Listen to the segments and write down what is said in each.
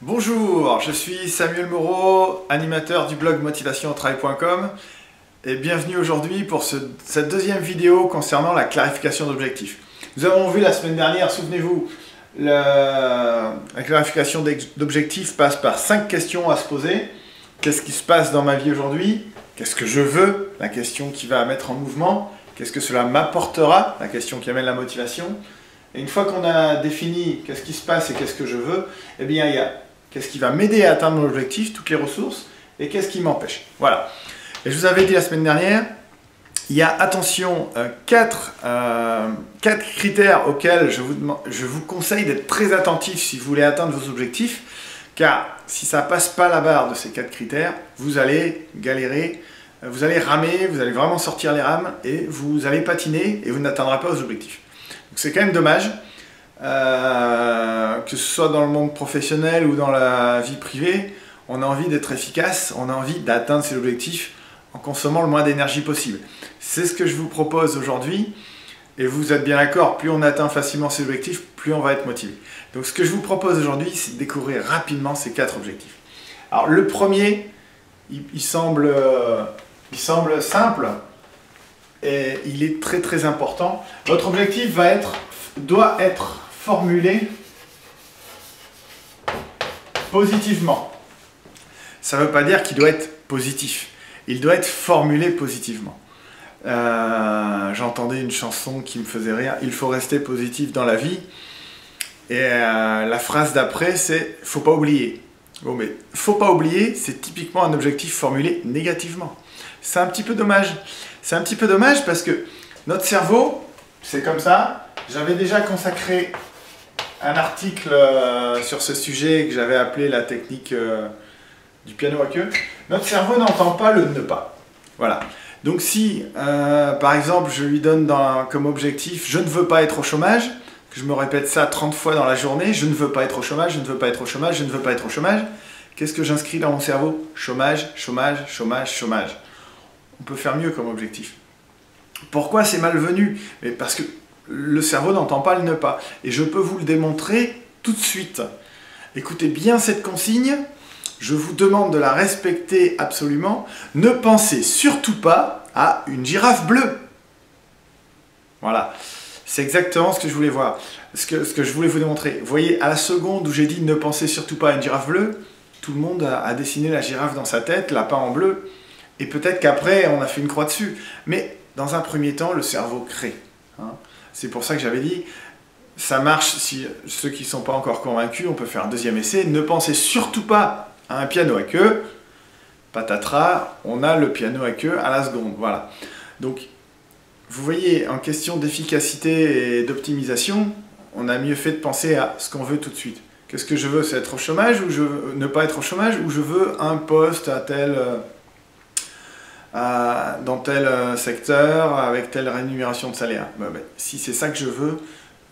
Bonjour, je suis Samuel Moreau, animateur du blog motivationautravail.com et bienvenue aujourd'hui pour cette deuxième vidéo concernant la clarification d'objectifs. Nous avons vu la semaine dernière, souvenez-vous, la clarification d'objectifs passe par 5 questions à se poser. Qu'est-ce qui se passe dans ma vie aujourd'hui? Qu'est-ce que je veux? La question qui va mettre en mouvement. Qu'est-ce que cela m'apportera? La question qui amène la motivation. Et une fois qu'on a défini qu'est-ce qui se passe et qu'est-ce que je veux, eh bien il y a qu'est-ce qui va m'aider à atteindre mon objectif, toutes les ressources, et qu'est-ce qui m'empêche. Voilà. Et je vous avais dit la semaine dernière, il y a, attention, 4 critères auxquels je vous conseille d'être très attentif si vous voulez atteindre vos objectifs, car si ça ne passe pas la barre de ces 4 critères, vous allez galérer, vous allez ramer, vous allez vraiment sortir les rames, et vous allez patiner, et vous n'atteindrez pas vos objectifs. Donc c'est quand même dommage, que ce soit dans le monde professionnel ou dans la vie privée, on a envie d'être efficace, on a envie d'atteindre ses objectifs en consommant le moins d'énergie possible. C'est ce que je vous propose aujourd'hui, et vous êtes bien d'accord, plus on atteint facilement ses objectifs, plus on va être motivé. Donc ce que je vous propose aujourd'hui, c'est de découvrir rapidement ces 4 objectifs. Alors le premier, il semble simple, et il est très très important. Votre objectif doit être formulé positivement. Ça ne veut pas dire qu'il doit être positif. Il doit être formulé positivement. J'entendais une chanson qui me faisait rire. Il faut rester positif dans la vie. Et la phrase d'après, c'est « faut pas oublier ». Bon, mais « faut pas oublier », c'est typiquement un objectif formulé négativement. C'est un petit peu dommage. C'est un petit peu dommage parce que notre cerveau, c'est comme ça. J'avais déjà consacré un article sur ce sujet que j'avais appelé la technique du piano à queue. Notre cerveau n'entend pas le ne pas. Voilà. Donc si, par exemple, je lui donne comme objectif « je ne veux pas être au chômage », que je me répète ça 30 fois dans la journée, « je ne veux pas être au chômage, je ne veux pas être au chômage, je ne veux pas être au chômage », qu'est-ce que j'inscris dans mon cerveau? Chômage, chômage, chômage, chômage. On peut faire mieux comme objectif. Pourquoi c'est malvenu? Mais parce que le cerveau n'entend pas le ne pas. Et je peux vous le démontrer tout de suite. Écoutez bien cette consigne. Je vous demande de la respecter absolument. Ne pensez surtout pas à une girafe bleue. Voilà. C'est exactement ce que je voulais voir. Ce que je voulais vous démontrer. Vous voyez, à la seconde où j'ai dit ne pensez surtout pas à une girafe bleue, tout le monde a dessiné la girafe dans sa tête, la peint en bleu. Et peut-être qu'après, on a fait une croix dessus. Mais dans un premier temps, le cerveau crée. Hein. C'est pour ça que j'avais dit, ça marche si ceux qui ne sont pas encore convaincus, on peut faire un deuxième essai. Ne pensez surtout pas à un piano à queue. Patatras, on a le piano à queue à la seconde. Voilà. Donc, vous voyez, en question d'efficacité et d'optimisation, on a mieux fait de penser à ce qu'on veut tout de suite. Qu'est-ce que je veux? C'est être au chômage ou je veux ne pas être au chômage, ou je veux un poste à dans tel secteur, avec telle rémunération de salaire. Si c'est ça que je veux,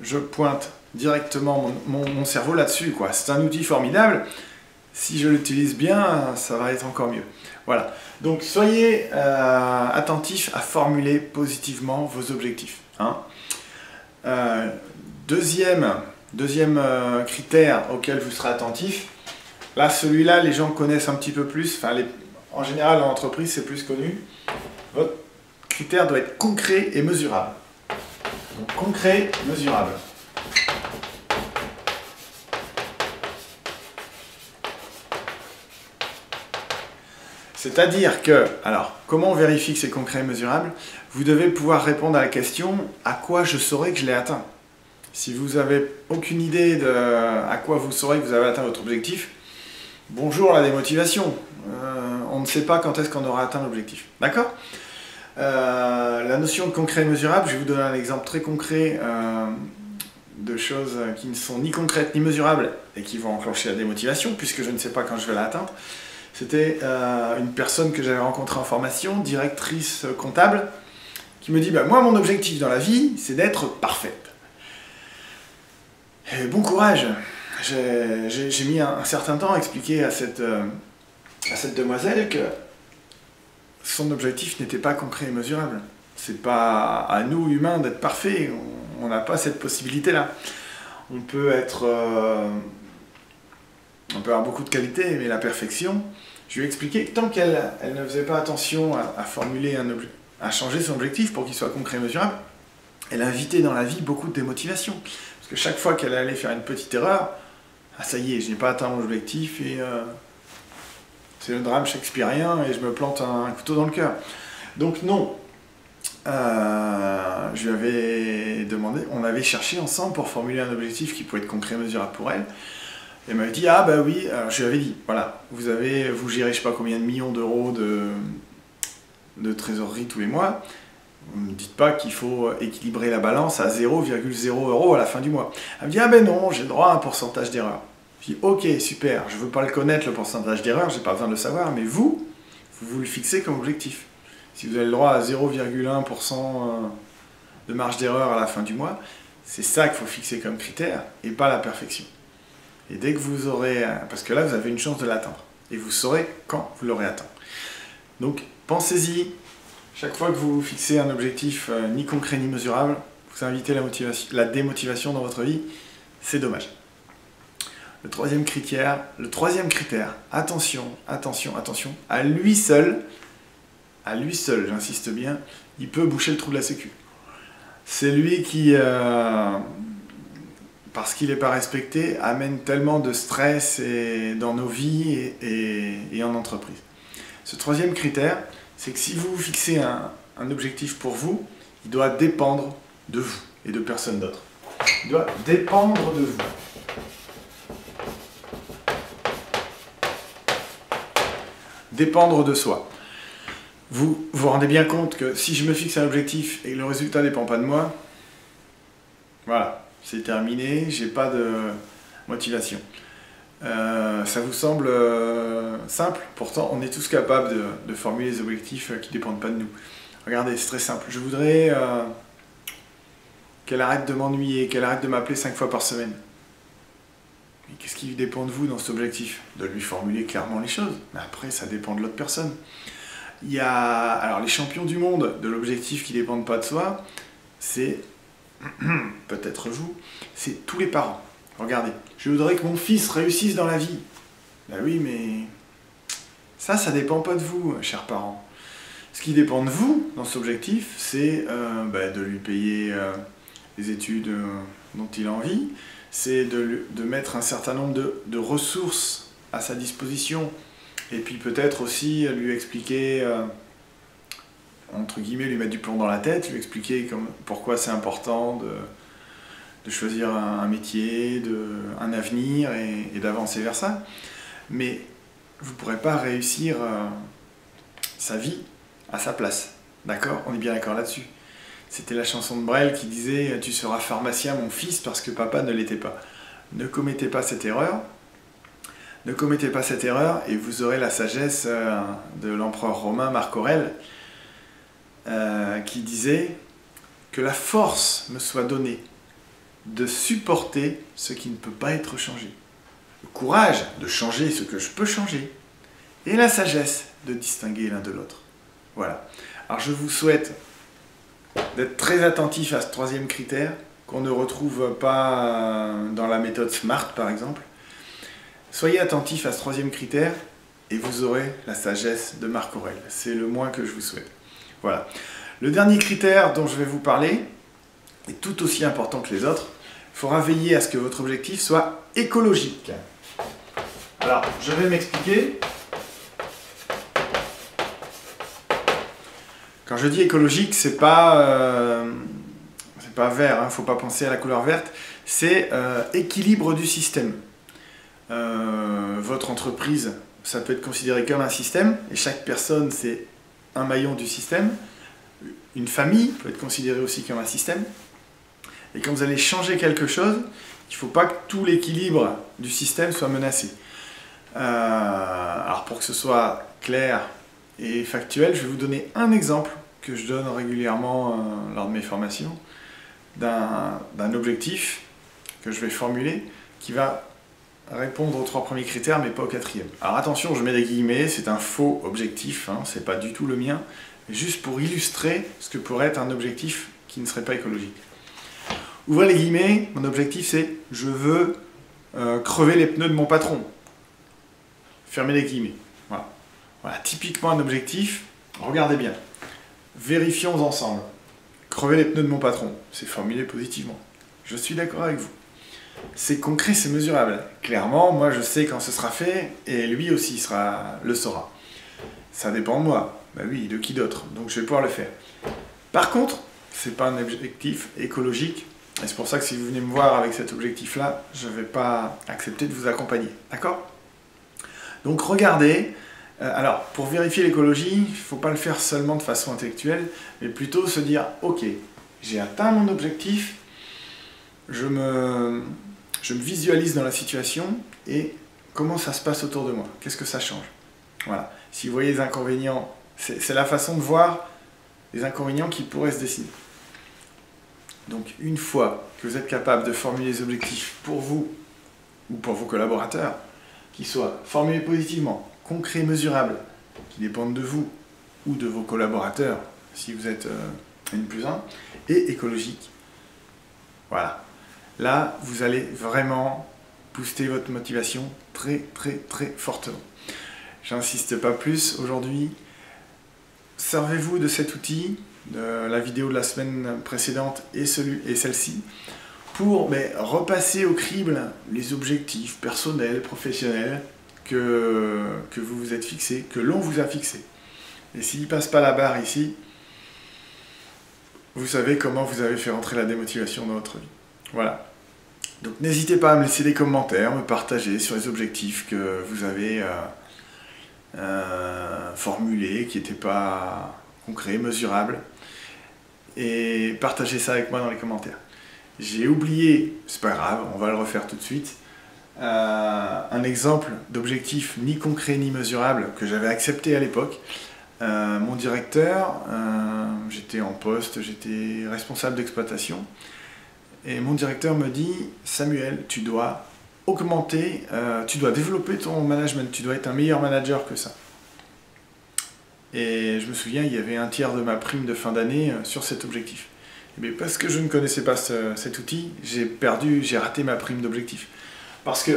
je pointe directement mon cerveau là-dessus. C'est un outil formidable. Si je l'utilise bien, ça va être encore mieux. Voilà. Donc soyez attentifs à formuler positivement vos objectifs. Hein. Deuxième critère auquel vous serez attentif. Là, celui-là, les gens connaissent un petit peu plus. En général, en entreprise, c'est plus connu. Votre critère doit être concret et mesurable. Donc, concret, mesurable. C'est-à-dire que, alors, comment on vérifie que c'est concret et mesurable? Vous devez pouvoir répondre à la question « à quoi je saurai que je l'ai atteint ?» Si vous n'avez aucune idée de à quoi vous saurez que vous avez atteint votre objectif, bonjour la démotivation. On ne sait pas quand est-ce qu'on aura atteint l'objectif. D'accord? La notion de concret et mesurable, je vais vous donner un exemple très concret de choses qui ne sont ni concrètes ni mesurables et qui vont enclencher la démotivation, puisque je ne sais pas quand je vais l'atteindre. C'était une personne que j'avais rencontrée en formation, directrice comptable, qui me dit moi, mon objectif dans la vie, c'est d'être parfaite. Et bon courage. J'ai mis un certain temps à expliquer à cette demoiselle que son objectif n'était pas concret et mesurable. C'est pas à nous, humains, d'être parfaits. On n'a pas cette possibilité-là. On peut être peut avoir beaucoup de qualités, mais la perfection, je lui ai expliqué que tant qu'elle ne faisait pas attention à formuler à changer son objectif pour qu'il soit concret et mesurable, elle invitait dans la vie beaucoup de démotivation. Parce que chaque fois qu'elle allait faire une petite erreur, ah ça y est, je n'ai pas atteint mon objectif et c'est le drame shakespearien et je me plante un couteau dans le cœur. Donc non, je lui avais demandé, on avait cherché ensemble pour formuler un objectif qui pouvait être concret et mesurable pour elle. Elle m'avait dit, ah bah oui, alors je lui avais dit, voilà, vous gérez je sais pas combien de millions d'euros de trésorerie tous les mois, vous ne me dites pas qu'il faut équilibrer la balance à 0,0 € à la fin du mois. Elle me dit, ah ben non, j'ai le droit à un pourcentage d'erreur. Je dis, ok, super, je veux pas le connaître le pourcentage d'erreur, j'ai pas besoin de le savoir, mais vous le fixez comme objectif. Si vous avez le droit à 0,1% de marge d'erreur à la fin du mois, c'est ça qu'il faut fixer comme critère, et pas la perfection. Et dès que vous aurez... Parce que là, vous avez une chance de l'atteindre. Et vous saurez quand vous l'aurez atteint. Donc, pensez-y. Chaque fois que vous fixez un objectif ni concret ni mesurable, vous invitez la démotivation dans votre vie, c'est dommage. Le troisième critère, attention, attention, attention, à lui seul, j'insiste bien, il peut boucher le trou de la sécu. C'est lui qui... parce qu'il n'est pas respecté, amène tellement de stress dans nos vies et en entreprise. Ce troisième critère, c'est que si vous fixez un objectif pour vous, il doit dépendre de vous et de personne d'autre. Il doit dépendre de vous. Dépendre de soi. Vous vous rendez bien compte que si je me fixe un objectif et que le résultat ne dépend pas de moi, voilà. C'est terminé, j'ai pas de motivation. Ça vous semble simple? Pourtant, on est tous capables de formuler des objectifs qui ne dépendent pas de nous. Regardez, c'est très simple. Je voudrais qu'elle arrête de m'ennuyer, qu'elle arrête de m'appeler 5 fois par semaine. Mais qu'est-ce qui dépend de vous dans cet objectif? De lui formuler clairement les choses. Mais après, ça dépend de l'autre personne. Il y a alors les champions du monde de l'objectif qui ne dépendent pas de soi, c'est... peut-être vous, c'est tous les parents. Regardez, je voudrais que mon fils réussisse dans la vie. Ben oui, mais ça dépend pas de vous, chers parents. Ce qui dépend de vous, dans cet objectif, c'est de lui payer les études dont il a envie, c'est de mettre un certain nombre de ressources à sa disposition, et puis peut-être aussi lui expliquer... entre guillemets, lui mettre du plomb dans la tête, lui expliquer pourquoi c'est important de choisir un métier, un avenir et d'avancer vers ça. Mais vous ne pourrez pas réussir sa vie à sa place. D'accord? On est bien d'accord là-dessus. C'était la chanson de Brel qui disait « Tu seras pharmacien, mon fils, parce que papa ne l'était pas. » Ne commettez pas cette erreur. Ne commettez pas cette erreur et vous aurez la sagesse de l'empereur romain Marc Aurèle, qui disait que la force me soit donnée de supporter ce qui ne peut pas être changé, le courage de changer ce que je peux changer, et la sagesse de distinguer l'un de l'autre. Voilà. Alors je vous souhaite d'être très attentif à ce troisième critère, qu'on ne retrouve pas dans la méthode SMART par exemple. Soyez attentif à ce troisième critère, et vous aurez la sagesse de Marc Aurèle. C'est le moins que je vous souhaite. Voilà. Le dernier critère dont je vais vous parler est tout aussi important que les autres. Il faudra veiller à ce que votre objectif soit écologique. Alors, je vais m'expliquer. Quand je dis écologique, c'est pas vert, il ne faut pas penser à la couleur verte, c'est équilibre du système. Votre entreprise, ça peut être considéré comme un système, et chaque personne, c'est un maillon du système. Une famille peut être considérée aussi comme un système. Et quand vous allez changer quelque chose, il ne faut pas que tout l'équilibre du système soit menacé. Alors pour que ce soit clair et factuel, je vais vous donner un exemple que je donne régulièrement lors de mes formations, d'un objectif que je vais formuler qui va répondre aux 3 premiers critères mais pas au 4e. Alors attention, je mets des guillemets, c'est un faux objectif, hein, c'est pas du tout le mien, mais juste pour illustrer ce que pourrait être un objectif qui ne serait pas écologique. Ouvrez les guillemets, mon objectif c'est je veux crever les pneus de mon patron. fermez les guillemets. Voilà. Voilà, typiquement un objectif, regardez bien. Vérifions ensemble. Crever les pneus de mon patron, c'est formulé positivement. Je suis d'accord avec vous. C'est concret, c'est mesurable. Clairement, moi je sais quand ce sera fait, et lui aussi le saura. Ça dépend de moi. Bah oui, de qui d'autre. Donc je vais pouvoir le faire. Par contre, c'est pas un objectif écologique, et c'est pour ça que si vous venez me voir avec cet objectif-là, je ne vais pas accepter de vous accompagner. D'accord? Donc regardez. Alors, pour vérifier l'écologie, il ne faut pas le faire seulement de façon intellectuelle, mais plutôt se dire, ok, j'ai atteint mon objectif, je me visualise dans la situation, et comment ça se passe autour de moi? Qu'est-ce que ça change? Voilà. Si vous voyez les inconvénients, c'est la façon de voir les inconvénients qui pourraient se dessiner. Donc, une fois que vous êtes capable de formuler les objectifs pour vous, ou pour vos collaborateurs, qui soient formulés positivement, concrets, mesurables, qui dépendent de vous ou de vos collaborateurs, si vous êtes N+1, et écologiques. Voilà. Là, vous allez vraiment booster votre motivation très, très, très fortement. J'insiste pas plus aujourd'hui. Servez-vous de cet outil, de la vidéo de la semaine précédente et celle-ci, pour repasser au crible les objectifs personnels, professionnels, que vous vous êtes fixé, que l'on vous a fixé. Et s'il ne passe pas la barre ici, vous savez comment vous avez fait rentrer la démotivation dans votre vie. Voilà. Donc n'hésitez pas à me laisser des commentaires, me partager sur les objectifs que vous avez formulés, qui n'étaient pas concrets, mesurables. Et partagez ça avec moi dans les commentaires. J'ai oublié, c'est pas grave, on va le refaire tout de suite. Un exemple d'objectif ni concret ni mesurable que j'avais accepté à l'époque. Mon directeur, j'étais en poste, j'étais responsable d'exploitation, et mon directeur me dit « Samuel, tu dois augmenter, tu dois développer ton management, tu dois être un meilleur manager que ça. » Et je me souviens, il y avait un tiers de ma prime de fin d'année sur cet objectif. Mais parce que je ne connaissais pas cet outil, j'ai raté ma prime d'objectif. Parce que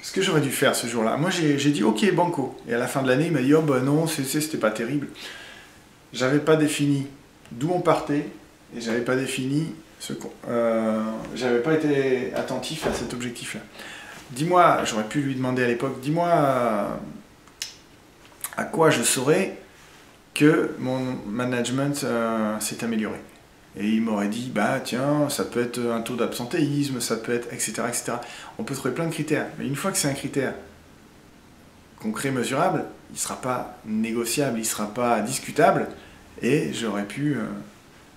ce que j'aurais dû faire ce jour-là, moi j'ai dit ok banco, et à la fin de l'année il m'a dit oh bah non, c'était pas terrible. J'avais pas défini d'où on partait, et j'avais pas défini j'avais pas été attentif à cet objectif-là. Dis-moi, j'aurais pu lui demander à l'époque, dis-moi à quoi je saurais que mon management s'est amélioré. Et il m'aurait dit, bah tiens, ça peut être un taux d'absentéisme, ça peut être, etc., etc. On peut trouver plein de critères. Mais une fois que c'est un critère concret, mesurable, il ne sera pas négociable, il ne sera pas discutable. Et j'aurais pu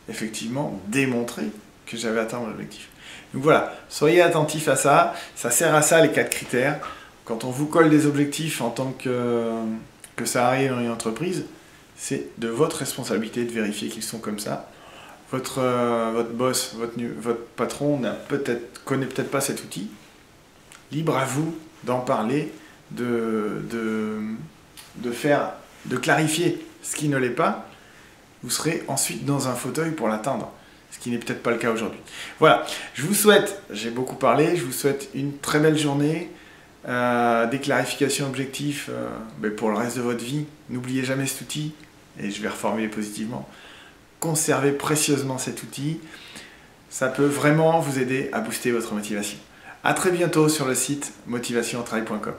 effectivement démontrer que j'avais atteint mon objectif. Donc voilà, soyez attentifs à ça. Ça sert à ça, les 4 critères. Quand on vous colle des objectifs en tant que ça arrive dans une entreprise, c'est de votre responsabilité de vérifier qu'ils sont comme ça. Votre boss, votre patron connaît peut-être pas cet outil. Libre à vous d'en parler, de clarifier ce qui ne l'est pas. Vous serez ensuite dans un fauteuil pour l'atteindre, ce qui n'est peut-être pas le cas aujourd'hui. Voilà, je vous souhaite, j'ai beaucoup parlé, je vous souhaite une très belle journée, des clarifications objectifs pour le reste de votre vie. N'oubliez jamais cet outil, et je vais reformuler positivement. Conservez précieusement cet outil, ça peut vraiment vous aider à booster votre motivation. A très bientôt sur le site motivationautravail.com.